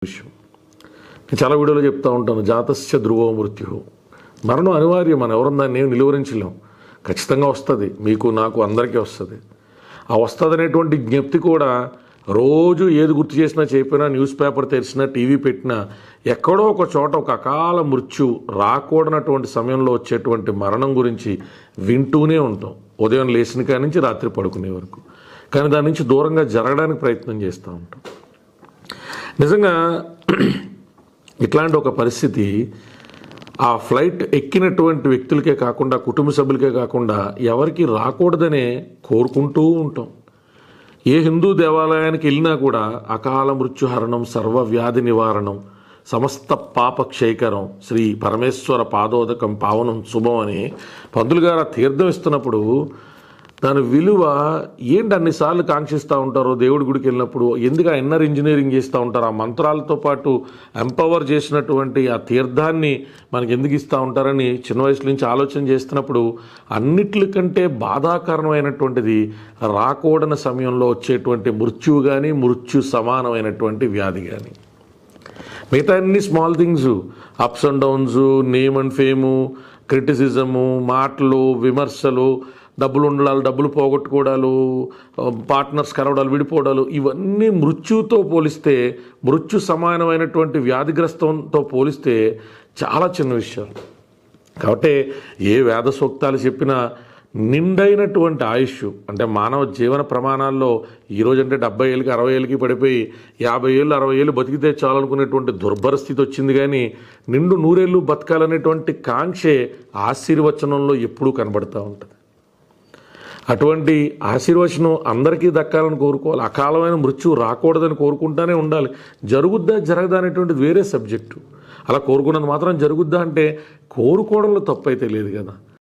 విషయం నేను చాలా వీడియోలో చెప్తూ ఉంటాను. జాతస్య ధ్రువో మృత్యు, మరణం అనివార్యం. మనం ఎవరన్నా దాన్ని ఏం నిలువరించలేం. ఖచ్చితంగా వస్తుంది, మీకు నాకు అందరికీ వస్తుంది. ఆ వస్తుంది అనేటువంటి జ్ఞప్తి కూడా రోజు ఏది గుర్తు చేసినా చెప్పినా, న్యూస్ పేపర్ తెరిచినా, టీవీ పెట్టినా, ఎక్కడో ఒక చోట ఒక అకాల మృత్యు రాకూడనటువంటి సమయంలో వచ్చేటువంటి మరణం గురించి వింటూనే ఉంటాం, ఉదయం లేచిన కాడి నుంచి రాత్రి పడుకునే వరకు. కానీ దాని నుంచి దూరంగా జరగడానికి ప్రయత్నం చేస్తూ ఉంటాం. నిజంగా ఇట్లాంటి ఒక పరిస్థితి ఆ ఫ్లైట్ ఎక్కినటువంటి వ్యక్తులకే కాకుండా, కుటుంబ సభ్యులకే కాకుండా ఎవరికి రాకూడదనే కోరుకుంటూ ఉంటాం. ఏ హిందూ దేవాలయానికి వెళ్ళినా కూడా అకాల మృత్యుహరణం, సర్వవ్యాధి నివారణం, సమస్త పాపక్షయకరం, శ్రీ పరమేశ్వర పాదోదకం పావనం శుభం అని పంతులు గారు ఆ తీర్థం ఇస్తున్నప్పుడు దాని విలువ ఏంటి అన్నిసార్లు కాంక్షిస్తూ ఉంటారో దేవుడి గుడికి వెళ్ళినప్పుడు, ఎందుకు ఆ ఇన్నర్ ఇంజనీరింగ్ చేస్తూ ఉంటారు, ఆ మంత్రాలతో పాటు ఎంపవర్ చేసినటువంటి ఆ తీర్థాన్ని మనకి ఎందుకు ఇస్తూ ఉంటారని చిన్న వయసు నుంచి ఆలోచన చేస్తున్నప్పుడు అన్నిట్లకంటే బాధాకరమైనటువంటిది రాకూడని సమయంలో వచ్చేటువంటి మృత్యువు కానీ, మృత్యు సమానమైనటువంటి వ్యాధి కానీ. మిగతా అన్ని small things, ups and downs, name and fame, criticism, మాటలు, విమర్శలు, డబ్బులు ఉండాలి, డబ్బులు పోగొట్టుకోవడాలు, పార్ట్నర్స్ కలవడాలు, విడిపోవడాలు, ఇవన్నీ మృత్యుతో పోలిస్తే, మృత్యు సమానమైనటువంటి వ్యాధిగ్రస్తంతో పోలిస్తే చాలా చిన్న విషయాలు. కాబట్టి ఏ వేద సూక్తాలు చెప్పినా నిండైనటువంటి ఆయుష్, అంటే మానవ జీవన ప్రమాణాల్లో ఈరోజు అంటే 70 ఏళ్ళకి 60 ఏళ్ళకి పడిపోయి 50 ఏళ్ళు 60 ఏళ్ళు బతికితే చాలనుకునేటువంటి దుర్భరస్థితి వచ్చింది. కానీ నిండు 100 ఏళ్ళు బతకాలనేటువంటి కాంక్షే ఆశీర్వచనంలో ఎప్పుడూ కనబడుతూ ఉంటుంది. అటువంటి ఆశీర్వచనం అందరికీ దక్కాలని కోరుకోవాలి. అకాలమైన మృత్యు రాకూడదని కోరుకుంటానే ఉండాలి. జరుగుద్దా జరగదా అనేటువంటిది వేరే సబ్జెక్టు. అలా కోరుకున్నది మాత్రం జరుగుద్దా అంటే కోరుకోవడంలో తప్పైతే లేదు కదా.